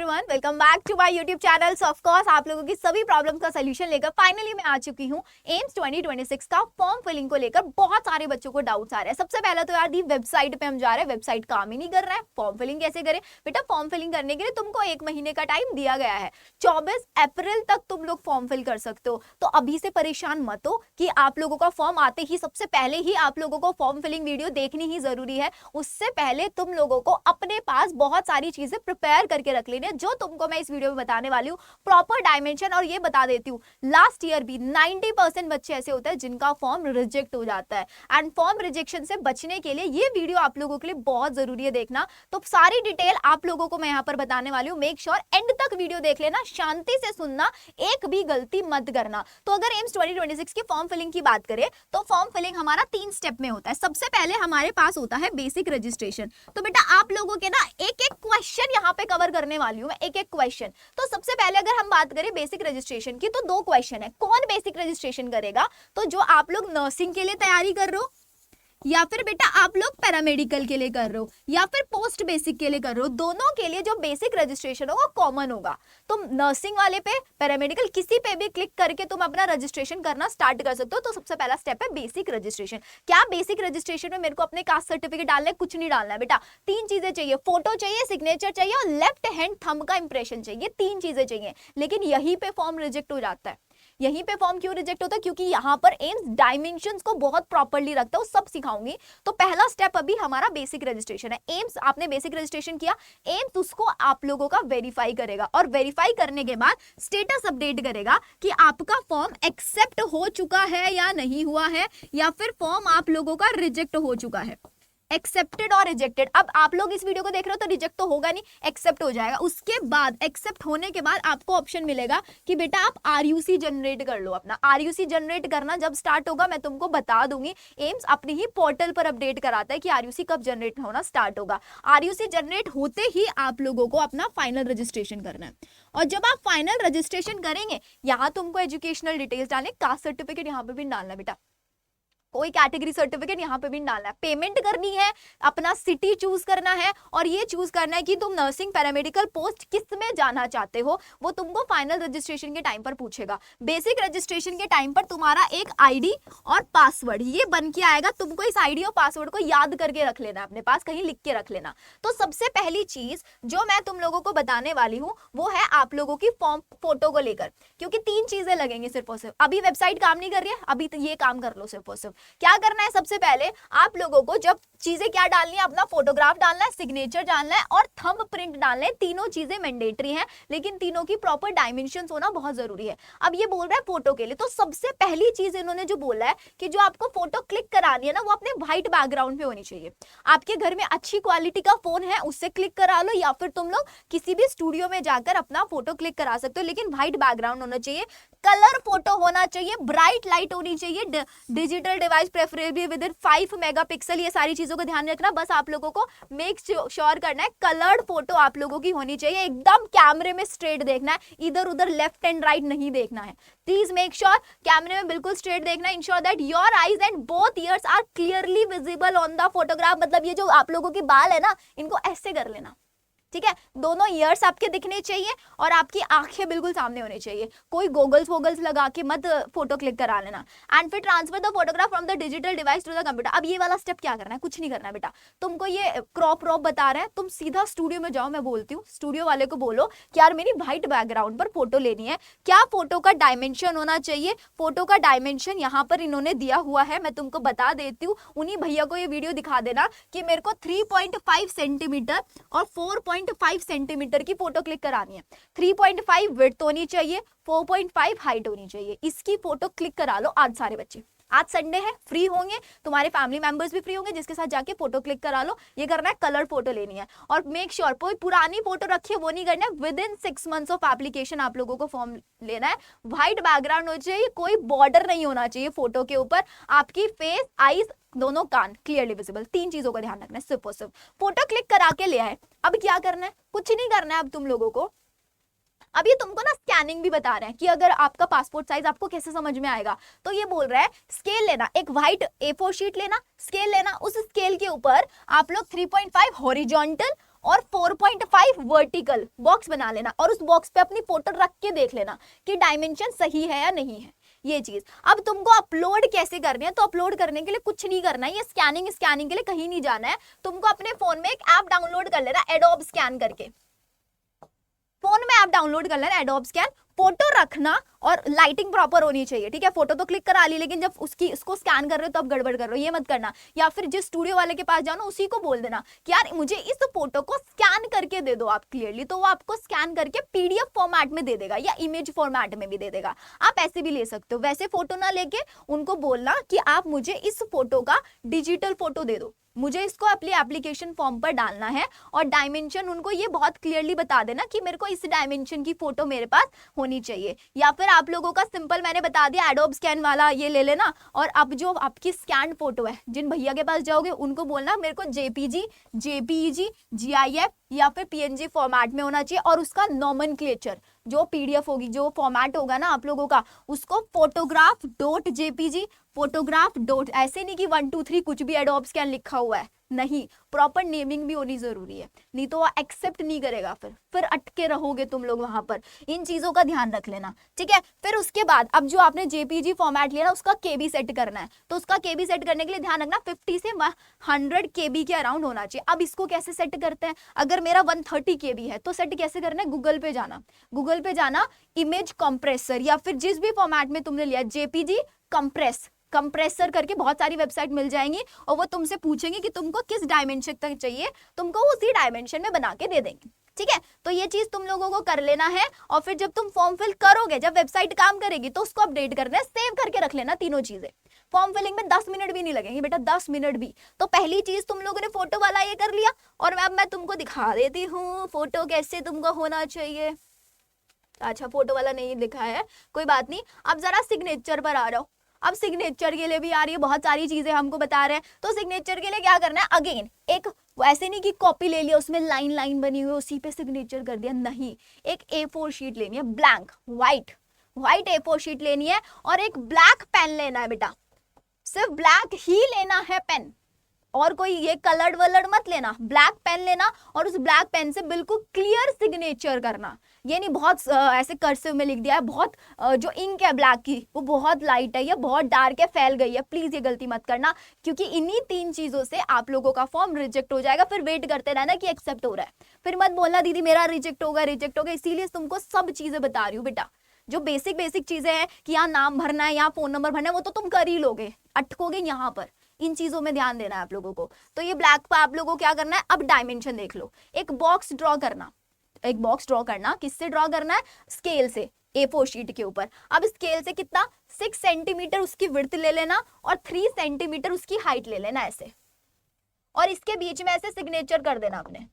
Everyone, welcome back to my YouTube channel. Of course आप लोगों की सभी प्रॉब्लम का सोल्यूशन लेकर फाइनली मैं आ चुकी हूँ। एम्स 2026 का फॉर्म फिलिंग को लेकर बहुत सारे बच्चों को डाउट्स आ रहे हैं। सबसे पहले तो यार दी वेबसाइट पे हम जा रहे हैं, वेबसाइट काम ही नहीं कर रहा है, फॉर्म फिलिंग कैसे करें? बेटा फॉर्म फिलिंग करने के लिए तुमको 1 महीने का टाइम दिया गया है, 24 अप्रैल तक तुम लोग फॉर्म फिल कर सकते हो। तो अभी से परेशान मत हो कि आप लोगों का फॉर्म आते ही सबसे पहले ही आप लोगों को फॉर्म फिलिंग वीडियो देखनी ही जरूरी है। उससे पहले तुम लोगों को अपने पास बहुत सारी चीजें प्रिपेयर करके रख लेने, जो तुमको मैं इस वीडियो में बताने वाली हूँ। प्रॉपर डायमेंशन, और ये बता देती हूँ लास्ट ईयर भी 90% बच्चे ऐसे होते हैं जिनका फॉर्म रिजेक्ट हो जाता है। एंड फॉर्म रिजेक्शन से बचने के लिए ये वीडियो आप लोगों के लिए बहुत जरूरी है देखना। तो सारी डिटेल आप लोगों को मैं यहाँ पर बताने वाली हूँ। मेक श्योर एंड तक वीडियो देख लेना, शांति से सुनना, एक भी गलती मत करना। तो अगर एम्स 2026 की फॉर्म फिलिंग की बात करें तो फॉर्म फिलिंग हमारा 3 स्टेप में होता है। सबसे पहले हमारे पास होता है बेसिक रजिस्ट्रेशन। तो बेटा आप लोगों के ना एक एक क्वेश्चन यहाँ पे कवर करने वाली हूँ मैं, एक एक क्वेश्चन। तो सबसे पहले अगर हम बात करें बेसिक रजिस्ट्रेशन की तो 2 क्वेश्चन है। कौन बेसिक रजिस्ट्रेशन करेगा? तो जो आप लोग नर्सिंग के लिए तैयारी कर रहे हो, या फिर बेटा आप लोग पैरामेडिकल के लिए कर रहे हो, या फिर पोस्ट बेसिक के लिए कर रहे हो, दोनों के लिए जो बेसिक रजिस्ट्रेशन होगा कॉमन होगा। तुम नर्सिंग वाले पे, पैरामेडिकल किसी पे भी क्लिक करके तुम अपना रजिस्ट्रेशन करना स्टार्ट कर सकते हो। तो सबसे पहला स्टेप है बेसिक रजिस्ट्रेशन। क्या बेसिक रजिस्ट्रेशन में मेरे को अपने कास्ट सर्टिफिकेट डालना है? कुछ नहीं डालना है बेटा। 3 चीजें चाहिए, फोटो चाहिए, सिग्नेचर चाहिए और लेफ्ट हैंड थंब का इंप्रेशन चाहिए। 3 चीजें चाहिए। लेकिन यहीं पे फॉर्म रिजेक्ट हो जाता है। यहीं पे फॉर्म क्यों रिजेक्ट होता है? क्योंकि यहाँ पर एम्स डायमेंशंस को बहुत प्रॉपर्ली रखता है, वो सब सिखाऊंगी। तो पहला स्टेप अभी हमारा बेसिक रजिस्ट्रेशन है। एम्स आपने बेसिक रजिस्ट्रेशन किया, एम्स उसको आप लोगों का वेरीफाई करेगा और वेरीफाई करने के बाद स्टेटस अपडेट करेगा कि आपका फॉर्म एक्सेप्ट हो चुका है या नहीं हुआ है, या फिर फॉर्म आप लोगों का रिजेक्ट हो चुका है। एक्सेप्टेड और रिजेक्टेड। अब आप लोग इस वीडियो को देख रहे हो तो रिजेक्ट तो होगा नहीं, एक्सेप्ट हो जाएगा। उसके बाद एक्सेप्ट होने के बाद आपको ऑप्शन मिलेगा कि बेटा आप आरयूसी जनरेट कर लो अपना। आरयूसी जनरेट करना जब स्टार्ट होगा मैं तुमको बता दूंगी। एम्स अपने ही पोर्टल पर अपडेट कराता है कि आरयूसी कब जनरेट होना स्टार्ट होगा। आरयूसी जनरेट होते ही आप लोगों को अपना फाइनल रजिस्ट्रेशन करना है। और जब आप फाइनल रजिस्ट्रेशन करेंगे, यहाँ तुमको एजुकेशनल डिटेल्स डालने, कास्ट सर्टिफिकेट यहाँ पे भी डालना बेटा, कोई कैटेगरी सर्टिफिकेट यहाँ पे भी डालना है, पेमेंट करनी है, अपना सिटी चूज करना है, और ये चूज करना है कि तुम नर्सिंग पैरामेडिकल पोस्ट किस में जाना चाहते हो। वो तुमको फाइनल रजिस्ट्रेशन के टाइम पर पूछेगा। बेसिक रजिस्ट्रेशन के टाइम पर तुम्हारा एक आईडी और पासवर्ड ये बन के आएगा। तुमको इस आईडी और पासवर्ड को याद करके रख लेना, अपने पास कहीं लिख के रख लेना। तो सबसे पहली चीज जो मैं तुम लोगों को बताने वाली हूँ वो है आप लोगों की फॉर्म फोटो को लेकर, क्योंकि 3 चीजें लगेंगे सिर्फ और सिर्फ। अभी वेबसाइट काम नहीं कर रही है, अभी तो ये काम कर लो सिर्फ और सिर्फ। क्या करना है? सबसे पहले आप लोगों को जब चीजें क्या डालनी है, अपना फोटोग्राफ डालना है, सिग्नेचर डालना है और थंब प्रिंट डालना है। तीनों चीजें मैंडेटरी हैं, लेकिन तीनों की प्रॉपर डायमेंशंस होना बहुत जरूरी है। अब ये बोल रहा है फोटो के लिए, तो सबसे पहली चीज इन्होंने जो बोला है कि जो आपको फोटो क्लिक करानी है ना, वो अपने व्हाइट बैकग्राउंड पे होनी चाहिए। आपके घर में अच्छी क्वालिटी का फोन है, उससे क्लिक करा लो, या फिर तुम लोग किसी भी स्टूडियो में जाकर अपना फोटो क्लिक करा सकते हो, लेकिन व्हाइट बैकग्राउंड होना चाहिए। कलर फोटो होना चाहिए, ब्राइट लाइट होनी चाहिए, digital device preferably with in 5 megapixel. ये सारी चीजों को ध्यान रखना। बस आप लोगों को मेक श्योर करना है कलर्ड फोटो आप लोगों की होनी चाहिए, एकदम कैमरे में स्ट्रेट देखना है, इधर उधर लेफ्ट एंड राइट नहीं देखना है। प्लीज मेक श्योर कैमरे में बिल्कुल स्ट्रेट देखना है। Ensure that your eyes and both ears are clearly visible on the photograph. मतलब ये जो आप लोगों की बाल है ना, इनको ऐसे कर लेना, ठीक है? दोनों ईयर्स आपके दिखने चाहिए और आपकी आंखें बिल्कुल सामने होनी चाहिए। कोई गोगल्स वोगल्स लगा के मत फोटो क्लिक करा लेना। एंड फिर transfer the photograph from the digital device to the computer. अब ये वाला स्टेप क्या करना है? कुछ नहीं करना है बेटा। तुमको ये क्रॉप बता रहे हैं, तुम सीधा स्टूडियो में जाओ। मैं बोलती हूँ स्टूडियो वाले को बोलो कि यार मेरी व्हाइट बैकग्राउंड पर फोटो लेनी है। क्या फोटो का डायमेंशन होना चाहिए? फोटो का डायमेंशन यहाँ पर इन्होंने दिया हुआ है, मैं तुमको बता देती हूँ। उन्हीं भैया को ये वीडियो दिखा देना कि मेरे को 3.5 सेंटीमीटर और 4.5 सेंटीमीटर की फोटो क्लिक करानी है। 3.5 विड्थ होनी चाहिए, 4.5 हाइट होनी चाहिए। इसकी फोटो क्लिक करा लो आज सारे बच्चे। आज संडे है, फ्री होंगे, तुम्हारे फैमिली मेंबर्स भी फ्री होंगे, जिसके साथ जाके फोटो क्लिक करा लो। ये करना है, कलर फोटो लेनी है। और मेक श्योर कोई पुरानी फोटो रखी है वो नहीं करना है। With in 6 months of application आप लोगों को फॉर्म लेना है। व्हाइट बैकग्राउंड होना चाहिए, कोई बॉर्डर नहीं होना चाहिए फोटो के ऊपर। आपकी फेस, आईज, दोनों कान क्लियरली विजिबल। 3 चीजों का ध्यान रखना है सिर्फ और सिर्फ। फोटो क्लिक करा के ले आए। अब क्या करना है? कुछ नहीं करना है अब तुम लोगों को। अब ये तुमको ना स्कैनिंग भी बता रहे हैं कि अगर आपका पासपोर्ट साइज आपको कैसे समझ में आएगा। तो ये बोल रहा है स्केल लेना, एक व्हाइट A4 शीट लेना, स्केल लेना, उस स्केल के ऊपर आप लोग 3.5 हॉरिजॉन्टल और 4.5 वर्टिकल बॉक्स बना लेना और उस बॉक्स पे अपनी फोटो रख के देख लेना कि डायमेंशन सही है या नहीं है ये चीज। अब तुमको अपलोड कैसे करनी है, तो अपलोड करने के लिए कुछ नहीं करना है, ये स्कैनिंग के लिए कहीं नहीं जाना है। तुमको अपने फोन में एक ऐप डाउनलोड कर लेना एडोब स्कैन करके, फोन में ऐप डाउनलोड कर लेना एडोब स्कैन, फोटो रखना और लाइटिंग प्रॉपर होनी चाहिए, ठीक है। फोटो तो क्लिक करा ली, लेकिन जब उसको स्कैन कर रहे हो तब गड़बड़ कर रहे हो, ये मत करना। या फिर जिस स्टूडियो वाले के पास जाओ ना उसी को बोल देना कि यार मुझे इस फोटो को स्कैन करके दे दो आप क्लियरली, तो वो आपको स्कैन करके पीडीएफ फॉर्मेट में दे देगा या इमेज फॉर्मेट में भी दे देगा। आप ऐसे भी ले सकते हो, वैसे फोटो ना लेके उनको बोलना कि आप मुझे इस फोटो का डिजिटल फोटो दे दो, मुझे इसको अपने एप्लीकेशन फॉर्म पर डालना है, और डायमेंशन उनको ये बहुत क्लियरली बता देना कि मेरे को इस डायमेंशन की फोटो मेरे पास होनी चाहिए। या फिर आप लोगों का सिंपल मैंने बता दिया एडोब स्कैन वाला ये ले लेना, और अब जो आपकी स्कैन फोटो है जिन भैया के पास जाओगे उनको बोलना मेरे को जेपीजी, जेपीईजी, जीआईएफ या फिर पीएनजी फॉर्मेट में होना चाहिए, और उसका नॉमेनक्लेचर जो पीडीएफ होगी, जो फॉर्मेट होगा ना आप लोगों का, उसको photograph dot JPG, photograph dot, ऐसे नहीं कि 1 2 3 कुछ भी एडोब स्कैन लिखा हुआ है, नहीं, प्रॉपर नेमिंग भी होनी जरूरी है, नहीं तो वो एक्सेप्ट नहीं करेगा, फिर अटके रहोगे तुम लोग वहां पर। इन चीजों का ध्यान रख लेना, ठीक है। फिर उसके बाद अब जो आपने जेपीजी फॉर्मेट लिया ना उसका केबी सेट करना है, तो उसका केबी सेट करने के लिए ध्यान रखना 50 से 100 केबी के अराउंड होना चाहिए। अब इसको कैसे सेट करते हैं, अगर मेरा 130 केबी है तो सेट कैसे करना है, गूगल पे जाना, इमेज कंप्रेसर या फिर जिस भी फॉर्मेट में तुमने लिया जेपीजी कंप्रेसर करके बहुत सारी वेबसाइट मिल जाएंगी, और वो तुमसे पूछेंगे कि तुमको किस डायमेंशन तक चाहिए, तुमको उसी डायमेंशन में बना के दे देंगे, ठीक है। तो ये चीज तुम लोगों को कर लेना है, और फिर जब तुम फॉर्म फिल करोगे, जब वेबसाइट काम करेगी तो उसको अपडेट करना है, सेव करके रख लेना तीनों चीजें। फॉर्म फिलिंग में 10 मिनट भी नहीं लगेंगे बेटा, 10 मिनट भी। तो पहली चीज तुम लोगों ने फोटो वाला ये कर लिया, और अब मैं तुमको दिखा देती हूँ फोटो कैसे तुमको होना चाहिए। अच्छा फोटो वाला नहीं लिखा है, कोई बात नहीं। अब जरा सिग्नेचर पर आ जाओ। अब सिग्नेचर के लिए भी यार ये बहुत सारी चीजें हमको बता रहे हैं, तो सिग्नेचर के लिए क्या करना है, अगेन एक वैसे नहीं कि कॉपी ले लिया उसमें लाइन बनी हुई उसी पे सिग्नेचर कर दिया, नहीं, एक A4 शीट लेनी है, ब्लैंक व्हाइट A4 शीट लेनी है, और एक ब्लैक पेन लेना है बेटा, सिर्फ ब्लैक ही लेना है पेन, और कोई ये कलर्ड वलर्ड मत लेना, ब्लैक पेन लेना, और उस ब्लैक पेन से बिल्कुल क्लियर सिग्नेचर करना। ये नहीं बहुत ऐसे कर्सिव में लिख दिया है, बहुत जो इंक है ब्लैक की वो बहुत लाइट है या बहुत डार्क है, फैल गई है, प्लीज ये गलती मत करना, क्योंकि इन्हीं 3 चीजों से आप लोगों का फॉर्म रिजेक्ट हो जाएगा। फिर वेट करते रहना कि एक्सेप्ट हो रहा है, फिर मत बोलना दीदी मेरा रिजेक्ट होगा। इसीलिए तुमको सब चीजें बता रही हूँ बेटा, जो बेसिक चीजें हैं कि यहाँ नाम भरना है, यहाँ फोन नंबर भरना है, वो तो तुम कर ही लोगे, अटकोगे यहाँ पर। इन चीजों में ध्यान देना है आप लोगों को। तो ये ब्लैक पर आप लोगों को क्या करना है, अब डायमेंशन देख लो, एक बॉक्स ड्रॉ करना, किससे ड्रॉ करना है, स्केल से, A4 शीट के ऊपर। अब स्केल से कितना, 6 सेंटीमीटर उसकी विड्थ ले लेना, और 3 सेंटीमीटर उसकी हाइट ले लेना ऐसे, और इसके बीच में ऐसे सिग्नेचर कर देना अपने,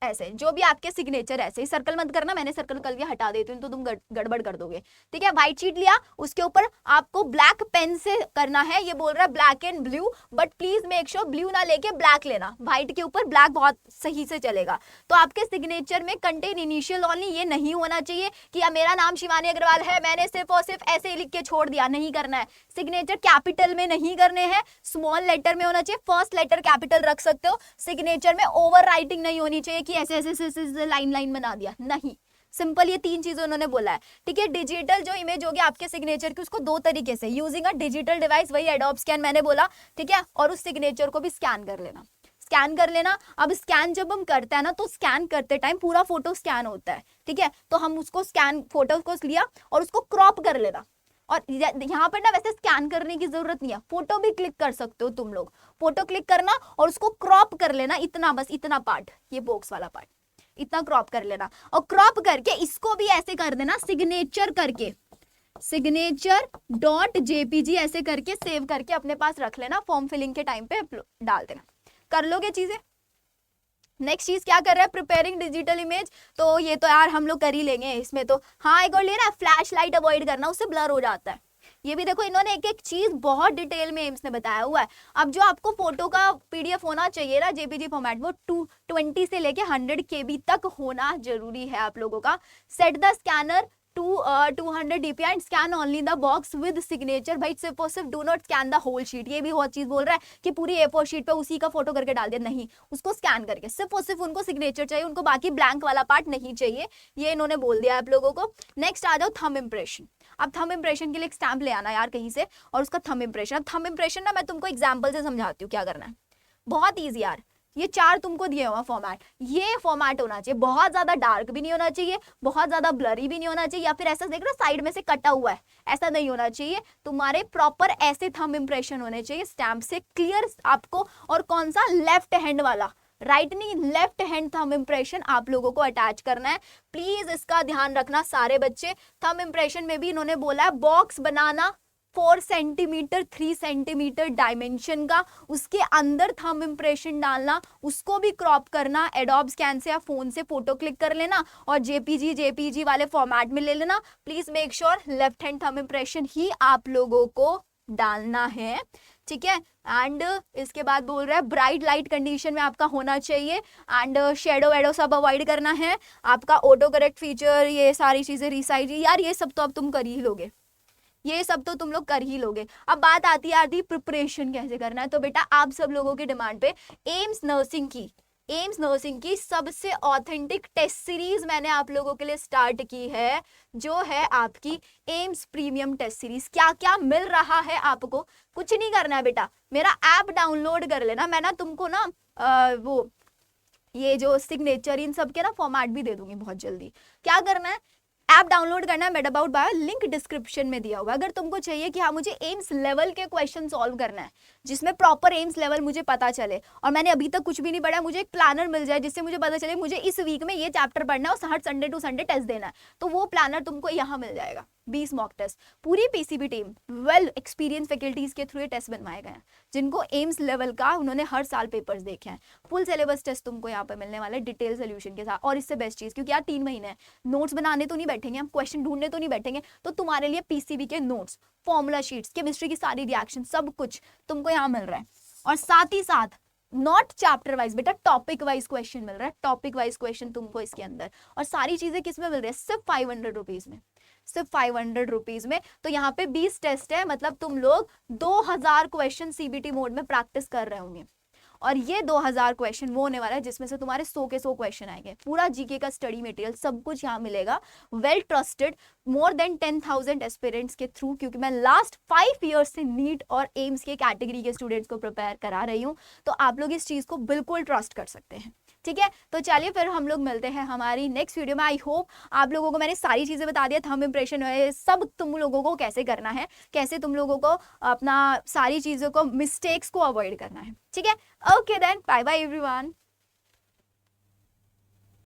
ऐसे जो भी आपके सिग्नेचर, ऐसे ही सर्कल मत करना, मैंने सर्कल कर दिया, हटा देती हूँ तो तुम गड़बड़ कर दोगे, ठीक है। व्हाइट शीट लिया, उसके ऊपर आपको ब्लैक पेन से करना है, ये बोल रहा है black and blue, but please make sure blue ना लेके ब्लैक लेना, व्हाइट के ऊपर ब्लैक बहुत सही से चलेगा। तो आपके सिग्नेचर में कंटेन इनिशियल ओनली, ये नहीं होना चाहिए कि मेरा नाम शिवानी अग्रवाल है, मैंने सिर्फ और सिर्फ ऐसे ही लिख के छोड़ दिया, नहीं करना है। सिग्नेचर कैपिटल में नहीं करने हैं, स्मॉल लेटर में होना चाहिए, फर्स्ट लेटर कैपिटल रख सकते हो। सिग्नेचर में ओवर राइटिंग नहीं होनी चाहिए कि ऐसे ऐसे लाइन बना दिया, नहीं, सिंपल ये 3 चीजें उन्होंने बोला है, ठीक है। डिजिटल जो इमेज होगी आपके सिग्नेचर की, उसको 2 तरीके से, यूजिंग अ डिजिटल डिवाइस, वही एडोब स्कैन मैंने बोला, ठीक है, और उस सिग्नेचर को भी स्कैन कर लेना। अब स्कैन जब हम करते हैं ना, तो स्कैन करते टाइम पूरा फोटो स्कैन होता है, ठीक है, तो हम उसको फोटो को लिया और उसको क्रॉप कर लेना। और यहाँ पर ना वैसे स्कैन करने की जरूरत नहीं है, फोटो भी क्लिक कर सकते हो तुम लोग, फोटो क्लिक करना और उसको क्रॉप कर लेना, इतना बस, इतना पार्ट, ये बॉक्स वाला पार्ट इतना क्रॉप कर लेना, और क्रॉप करके इसको भी ऐसे कर देना, सिग्नेचर करके, सिग्नेचर डॉट जेपीजी ऐसे करके सेव करके अपने पास रख लेना, फॉर्म फिलिंग के टाइम पे डाल देना। कर लोगे चीजें। नेक्स्ट चीज क्या कर रहा है, प्रिपेयरिंग डिजिटल इमेज, तो ये तो यार हम लोग कर ही लेंगे इसमें तो। हाँ एक और लेना, फ्लैश लाइट अवॉइड करना, उससे ब्लर हो जाता है। ये भी देखो इन्होंने एक एक चीज बहुत डिटेल में एम्स ने बताया हुआ है। अब जो आपको फोटो का पीडीएफ होना चाहिए ना जेपीजी फॉर्मेट, वो 220 से लेके 100 KB तक होना जरूरी है आप लोगों का। Set the scanner 200 DPI and scan only the box with signature. भाई सिर्फ और सिर्फ do not scan the whole sheet. ये भी बहुत चीज बोल रहा है कि पूरी A4 शीट पे उसी का फोटो करके डाल दिया, नहीं, उसको स्कैन करके सिर्फ और सिर्फ उनको सिग्नेचर चाहिए, उनको बाकी ब्लैंक वाला पार्ट नहीं चाहिए, ये इन्होंने बोल दिया आप लोगों को। नेक्स्ट आ जाओ थंब इंप्रेशन। अब थंब इंप्रेशन के लिए एक स्टैम्प ले आना यार कहीं से और उसका थंब इंप्रेशन। अब थंब इंप्रेशन ना मैं तुमको एग्जांपल से समझाती हूँ क्या करना है, बहुत ईजी यार। ये 4 तुमको दिए हुआ फॉर्मेट, ये फॉर्मेट होना चाहिए, बहुत ज्यादा डार्क भी नहीं होना चाहिए, बहुत ज्यादा ब्लरी भी नहीं होना चाहिए, या फिर ऐसा देख रहे हो साइड में से कटा हुआ है, ऐसा नहीं होना चाहिए। तुम्हारे प्रॉपर ऐसे थंब इंप्रेशन होने चाहिए स्टैम्प से क्लियर आपको। और कौन सा, लेफ्ट हैंड वाला, राइट नहीं, लेफ्ट हैंड थंब इंप्रेशन आप लोगों को अटैच करना है। प्लीज इसका ध्यान रखना सारे बच्चे। थंब इंप्रेशन में भी इन्होंने बोला है बॉक्स बनाना 4 सेंटीमीटर 3 सेंटीमीटर डायमेंशन का, उसके अंदर थंब इंप्रेशन डालना, उसको भी क्रॉप करना, एडोब स्कैन से या फोन से फोटो क्लिक कर लेना और जेपीजी वाले फॉर्मेट में ले लेना। Please make sure left hand thumb impression ही आप लोगों को डालना है, ठीक है। एंड इसके बाद बोल रहा है ब्राइट लाइट कंडीशन में आपका होना चाहिए एंड शेडो वेडो सब अवॉइड करना है। आपका ऑटो करेक्ट फीचर, ये सारी चीजें, रिसाइज, यार ये सब तो अब तुम कर ही लोगे, ये सब तो तुम लोग कर ही लोगे। अब बात आती है आती प्रिपरेशन कैसे करना है। तो बेटा आप सब लोगों की डिमांड पे एम्स नर्सिंग की सबसे ऑथेंटिक टेस्ट सीरीज मैंने आप लोगों के लिए स्टार्ट की है, जो है आपकी एम्स प्रीमियम टेस्ट सीरीज। क्या क्या मिल रहा है आपको, कुछ नहीं करना है बेटा, मेरा ऐप डाउनलोड कर लेना। मैं ना तुमको ना वो ये जो सिग्नेचर इन सब के ना फॉर्मेट भी दे दूंगी बहुत जल्दी। क्या करना है, ऐप डाउनलोड करना है, made about bio, link description में दिया हुआ है। अगर तुमको चाहिए कि हाँ मुझे एम्स लेवल के क्वेश्चन सॉल्व करना है, जिसमें प्रॉपर एम्स लेवल मुझे पता चले, और मैंने अभी तक कुछ भी नहीं पढ़ा, मुझे एक प्लानर मिल जाए जिससे मुझे पता चले मुझे इस वीक में ये चैप्टर पढ़ना है और हर संडे टू संडे टेस्ट देना है, तो वो प्लानर तुमको यहाँ मिल जाएगा। 20 मॉक टेस्ट, पूरी PCB team well experience faculties के थ्रू ये टेस्ट बनवाए गए हैं, जिनको एम्स लेवल का उन्होंने हर साल पेपर्स देखे हैं। फुल सिलेबस टेस्ट तुमको यहाँ पे मिलने वाला है डिटेल सोल्यूशन के साथ। और इससे बेस्ट चीज, क्योंकि यार 3 महीने हैं, नोट्स बनाने तो नहीं बैठेंगे हम, क्वेश्चन ढूंढने तो नहीं बैठेंगे, तो तुम्हारे लिए पीसीबी के नोट्स, फॉर्मूला शीट्स, केमिस्ट्री की सारी रिएक्शन, सब कुछ तुमको यहाँ मिल रहा है। और साथ ही साथ नॉट चैप्टर वाइज बेटा, टॉपिक वाइज क्वेश्चन मिल रहा है, टॉपिक वाइज क्वेश्चन तुमको इसके अंदर। और सारी चीजें किस में मिल रही है, सिर्फ 500 रुपीज में, सिर्फ 500 रुपीज में। तो यहाँ पे 20 टेस्ट है, मतलब तुम लोग 2000 क्वेश्चन सीबीटी मोड में प्रैक्टिस कर रहे होंगे। और ये 2000 क्वेश्चन वो होने वाला है जिसमें से तुम्हारे 100 के 100 क्वेश्चन आएंगे। पूरा जीके का स्टडी मटेरियल सब कुछ यहाँ मिलेगा, well trusted, more than 10,000 aspirants के थ्रू, क्योंकि मैं लास्ट 5 ईयर्स से नीट और एम्स के कैटेगरी के स्टूडेंट्स को प्रिपेयर करा रही हूँ। तो आप लोग इस चीज को बिल्कुल ट्रस्ट कर सकते हैं, ठीक है। तो चलिए फिर हम लोग मिलते हैं हमारी नेक्स्ट वीडियो में। आई होप आप लोगों को मैंने सारी चीजें बता दिया, थंब इंप्रेशन है सब तुम लोगों को कैसे करना है, कैसे तुम लोगों को अपना सारी चीजों को, मिस्टेक्स को अवॉइड करना है, ठीक है। Okay then, bye bye everyone.